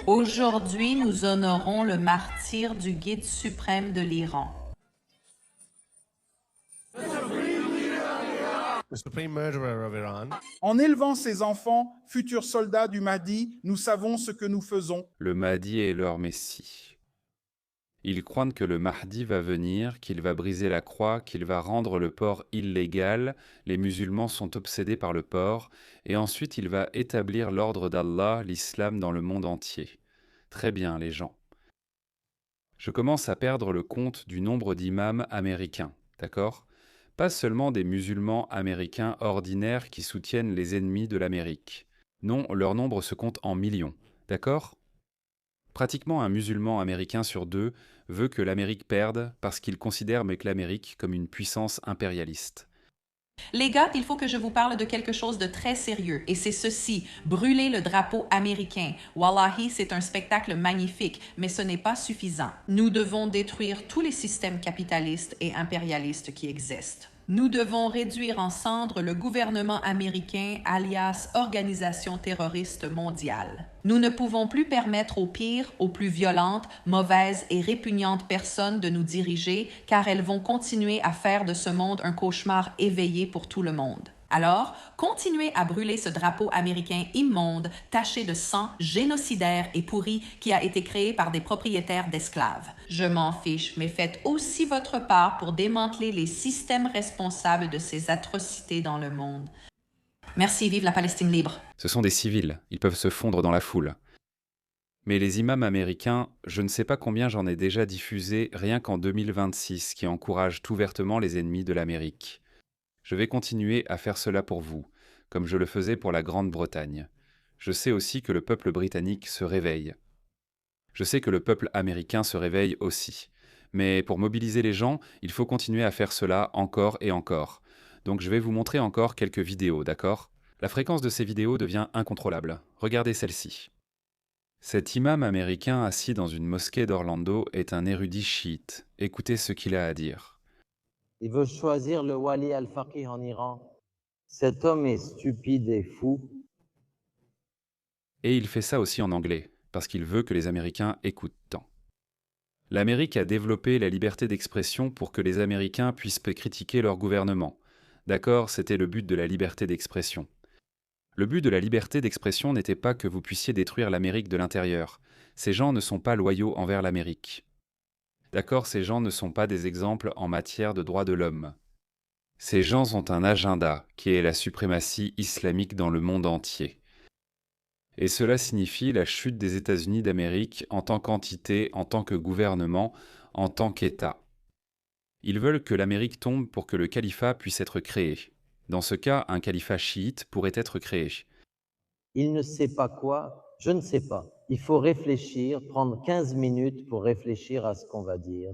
Aujourd'hui, nous honorons le martyre du guide suprême de l'Iran. The supreme murderer of Iran. En élevant ces enfants, futurs soldats du Mahdi, nous savons ce que nous faisons. Le Mahdi est leur Messie. Ils croient que le Mahdi va venir, qu'il va briser la croix, qu'il va rendre le porc illégal, les musulmans sont obsédés par le porc, et ensuite il va établir l'ordre d'Allah, l'islam dans le monde entier. Très bien, les gens. Je commence à perdre le compte du nombre d'imams américains, d'accord ? Pas seulement des musulmans américains ordinaires qui soutiennent les ennemis de l'Amérique. Non, leur nombre se compte en millions, d'accord ? Pratiquement un musulman américain sur deux veut que l'Amérique perde parce qu'il considère l'Amérique comme une puissance impérialiste. Les gars, il faut que je vous parle de quelque chose de très sérieux, et c'est ceci, brûler le drapeau américain. Wallahi, c'est un spectacle magnifique, mais ce n'est pas suffisant. Nous devons détruire tous les systèmes capitalistes et impérialistes qui existent. Nous devons réduire en cendres le gouvernement américain, alias Organisation terroriste mondiale. Nous ne pouvons plus permettre aux pires, aux plus violentes, mauvaises et répugnantes personnes de nous diriger, car elles vont continuer à faire de ce monde un cauchemar éveillé pour tout le monde. Alors, continuez à brûler ce drapeau américain immonde, taché de sang, génocidaire et pourri qui a été créé par des propriétaires d'esclaves. Je m'en fiche, mais faites aussi votre part pour démanteler les systèmes responsables de ces atrocités dans le monde. Merci, vive la Palestine libre. Ce sont des civils, ils peuvent se fondre dans la foule. Mais les imams américains, je ne sais pas combien j'en ai déjà diffusé rien qu'en 2026 qui encouragent ouvertement les ennemis de l'Amérique. Je vais continuer à faire cela pour vous, comme je le faisais pour la Grande-Bretagne. Je sais aussi que le peuple britannique se réveille. Je sais que le peuple américain se réveille aussi. Mais pour mobiliser les gens, il faut continuer à faire cela encore et encore. Donc je vais vous montrer encore quelques vidéos, d'accord ? La fréquence de ces vidéos devient incontrôlable. Regardez celle-ci. Cet imam américain assis dans une mosquée d'Orlando est un érudit chiite. Écoutez ce qu'il a à dire. Il veut choisir le Wali al-Faqih en Iran. Cet homme est stupide et fou. Et il fait ça aussi en anglais, parce qu'il veut que les Américains écoutent tant. L'Amérique a développé la liberté d'expression pour que les Américains puissent critiquer leur gouvernement. D'accord, c'était le but de la liberté d'expression. Le but de la liberté d'expression n'était pas que vous puissiez détruire l'Amérique de l'intérieur. Ces gens ne sont pas loyaux envers l'Amérique. D'accord, ces gens ne sont pas des exemples en matière de droits de l'homme. Ces gens ont un agenda qui est la suprématie islamique dans le monde entier. Et cela signifie la chute des États-Unis d'Amérique en tant qu'entité, en tant que gouvernement, en tant qu'État. Ils veulent que l'Amérique tombe pour que le califat puisse être créé. Dans ce cas, un califat chiite pourrait être créé. Il ne sait pas quoi, je ne sais pas. Il faut réfléchir, prendre 15 minutes pour réfléchir à ce qu'on va dire.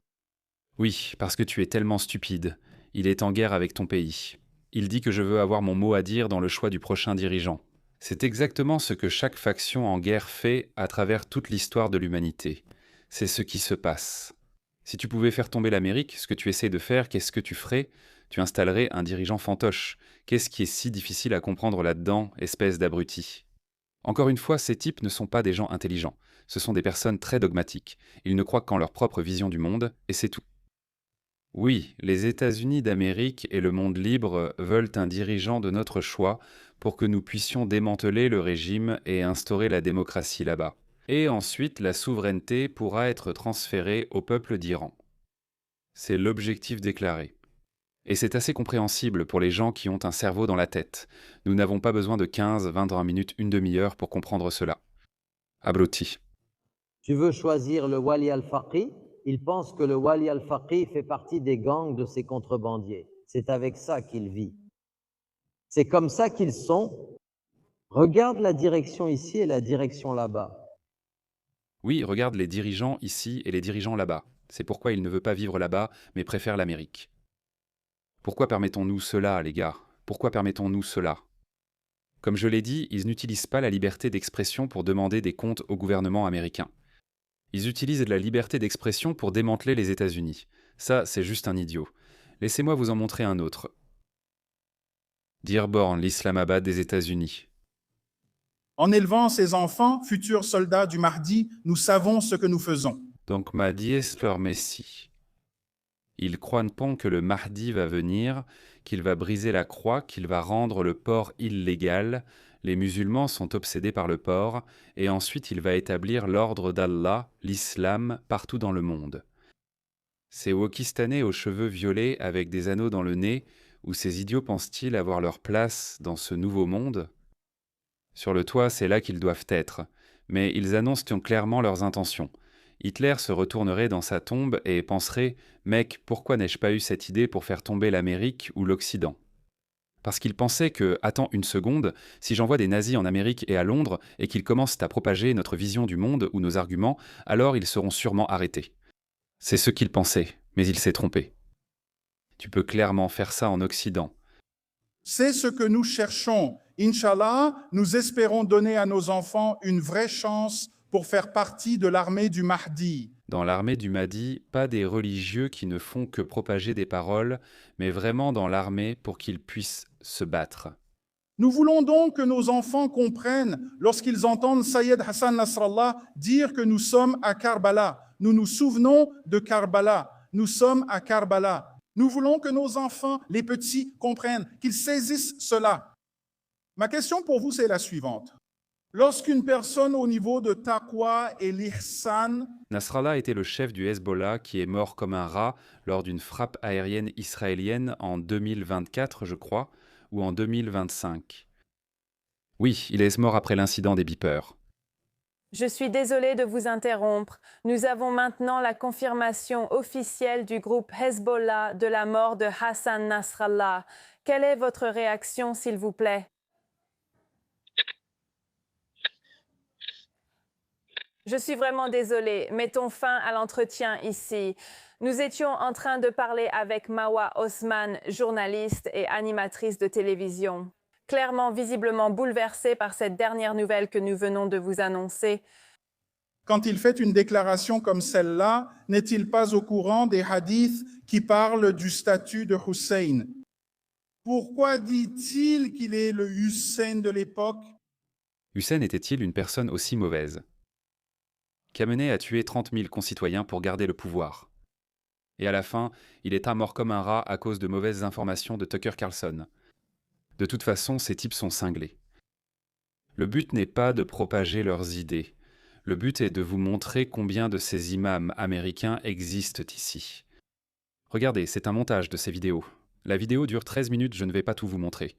Oui, parce que tu es tellement stupide. Il est en guerre avec ton pays. Il dit que je veux avoir mon mot à dire dans le choix du prochain dirigeant. C'est exactement ce que chaque faction en guerre fait à travers toute l'histoire de l'humanité. C'est ce qui se passe. Si tu pouvais faire tomber l'Amérique, ce que tu essaies de faire, qu'est-ce que tu ferais ? Tu installerais un dirigeant fantoche. Qu'est-ce qui est si difficile à comprendre là-dedans, espèce d'abruti ? Encore une fois, ces types ne sont pas des gens intelligents. Ce sont des personnes très dogmatiques. Ils ne croient qu'en leur propre vision du monde, et c'est tout. Oui, les États-Unis d'Amérique et le monde libre veulent un dirigeant de notre choix pour que nous puissions démanteler le régime et instaurer la démocratie là-bas. Et ensuite, la souveraineté pourra être transférée au peuple d'Iran. C'est l'objectif déclaré. Et c'est assez compréhensible pour les gens qui ont un cerveau dans la tête. Nous n'avons pas besoin de 15, 20 minutes, une demi-heure pour comprendre cela. Abruti. Tu veux choisir le Wali al-Faqih? Il pense que le Wali al-Faqih fait partie des gangs de ces contrebandiers. C'est avec ça qu'il vit. C'est comme ça qu'ils sont. Regarde la direction ici et la direction là-bas. Oui, regarde les dirigeants ici et les dirigeants là-bas. C'est pourquoi il ne veut pas vivre là-bas, mais préfère l'Amérique. Pourquoi permettons-nous cela, les gars ? Pourquoi permettons-nous cela ? Comme je l'ai dit, ils n'utilisent pas la liberté d'expression pour demander des comptes au gouvernement américain. Ils utilisent la liberté d'expression pour démanteler les États-Unis. Ça, c'est juste un idiot. Laissez-moi vous en montrer un autre. Dearborn, l'Islamabad des États-Unis. En élevant ces enfants, futurs soldats du Mahdi, nous savons ce que nous faisons. Donc Mahdi est leur Messie. Ils croient pas que le Mahdi va venir, qu'il va briser la croix, qu'il va rendre le porc illégal. Les musulmans sont obsédés par le porc, et ensuite il va établir l'ordre d'Allah, l'islam, partout dans le monde. Ces Wakistanais aux cheveux violets avec des anneaux dans le nez, où ces idiots pensent-ils avoir leur place dans ce nouveau monde ? Sur le toit, c'est là qu'ils doivent être, mais ils annoncent clairement leurs intentions. Hitler se retournerait dans sa tombe et penserait « Mec, pourquoi n'ai-je pas eu cette idée pour faire tomber l'Amérique ou l'Occident ?» Parce qu'il pensait que, attends une seconde, si j'envoie des nazis en Amérique et à Londres et qu'ils commencent à propager notre vision du monde ou nos arguments, alors ils seront sûrement arrêtés. C'est ce qu'il pensait, mais il s'est trompé. Tu peux clairement faire ça en Occident. C'est ce que nous cherchons. Inch'Allah, nous espérons donner à nos enfants une vraie chance pour faire partie de l'armée du Mahdi. Dans l'armée du Mahdi, pas des religieux qui ne font que propager des paroles, mais vraiment dans l'armée pour qu'ils puissent se battre. Nous voulons donc que nos enfants comprennent, lorsqu'ils entendent Sayyid Hassan Nasrallah dire que nous sommes à Karbala. Nous nous souvenons de Karbala. Nous sommes à Karbala. Nous voulons que nos enfants, les petits, comprennent, qu'ils saisissent cela. Ma question pour vous, c'est la suivante. Lorsqu'une personne au niveau de Taqwa et l'Ihsan, Nasrallah était le chef du Hezbollah qui est mort comme un rat lors d'une frappe aérienne israélienne en 2024, je crois, ou en 2025. Oui, il est mort après l'incident des beepers. Je suis désolée de vous interrompre. Nous avons maintenant la confirmation officielle du groupe Hezbollah de la mort de Hassan Nasrallah. Quelle est votre réaction, s'il vous plaît? Je suis vraiment désolée. Mettons fin à l'entretien ici. Nous étions en train de parler avec Mawa Osman, journaliste et animatrice de télévision. Clairement, visiblement bouleversée par cette dernière nouvelle que nous venons de vous annoncer. quand il fait une déclaration comme celle-là, n'est-il pas au courant des hadiths qui parlent du statut de Hussein? Pourquoi dit-il qu'il est le Hussein de l'époque? Hussein était-il une personne aussi mauvaise? Khamenei a tué 30 000 concitoyens pour garder le pouvoir. Et à la fin, il est mort comme un rat à cause de mauvaises informations de Tucker Carlson. De toute façon, ces types sont cinglés. Le but n'est pas de propager leurs idées. Le but est de vous montrer combien de ces imams américains existent ici. Regardez, c'est un montage de ces vidéos. La vidéo dure 13 minutes, je ne vais pas tout vous montrer.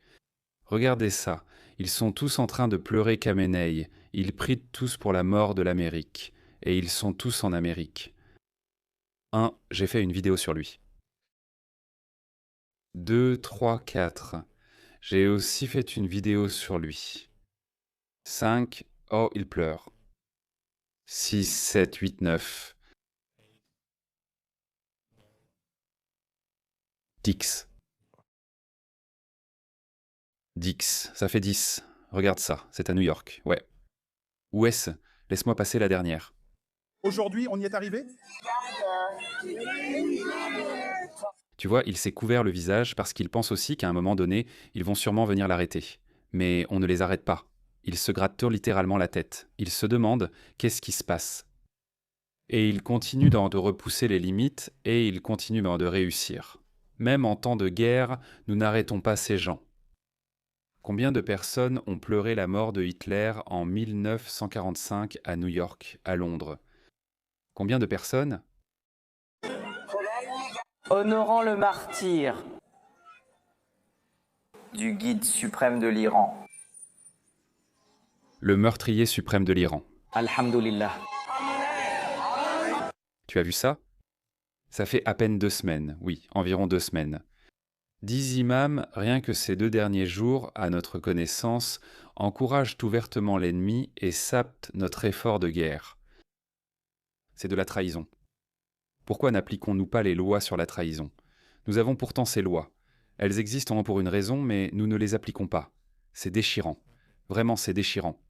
Regardez ça, ils sont tous en train de pleurer Khamenei. Ils prient tous pour la mort de l'Amérique. Et ils sont tous en Amérique. 1. J'ai fait une vidéo sur lui. 2, 3, 4. J'ai aussi fait une vidéo sur lui. 5. Oh, il pleure. 6, 7, 8, 9. Dix. Dix, ça fait 10. Regarde ça, c'est à New York, ouais. Où est-ce? Laisse-moi passer la dernière. Aujourd'hui, on y est arrivé? Tu vois, il s'est couvert le visage parce qu'il pense aussi qu'à un moment donné, ils vont sûrement venir l'arrêter. Mais on ne les arrête pas. Ils se grattent littéralement la tête. Ils se demandent qu'est-ce qui se passe. Et ils continuent de repousser les limites et ils continuent de réussir. Même en temps de guerre, nous n'arrêtons pas ces gens. Combien de personnes ont pleuré la mort de Hitler en 1945 à New York, à Londres? Combien de personnes? Honorant le martyr du guide suprême de l'Iran. Le meurtrier suprême de l'Iran. Alhamdulillah. Tu as vu ça? Ça fait à peine 2 semaines, oui, environ 2 semaines. 10 imams, rien que ces 2 derniers jours, à notre connaissance, encouragent ouvertement l'ennemi et sapent notre effort de guerre. C'est de la trahison. Pourquoi n'appliquons-nous pas les lois sur la trahison? Nous avons pourtant ces lois. Elles existent pour une raison, mais nous ne les appliquons pas. C'est déchirant. Vraiment, c'est déchirant.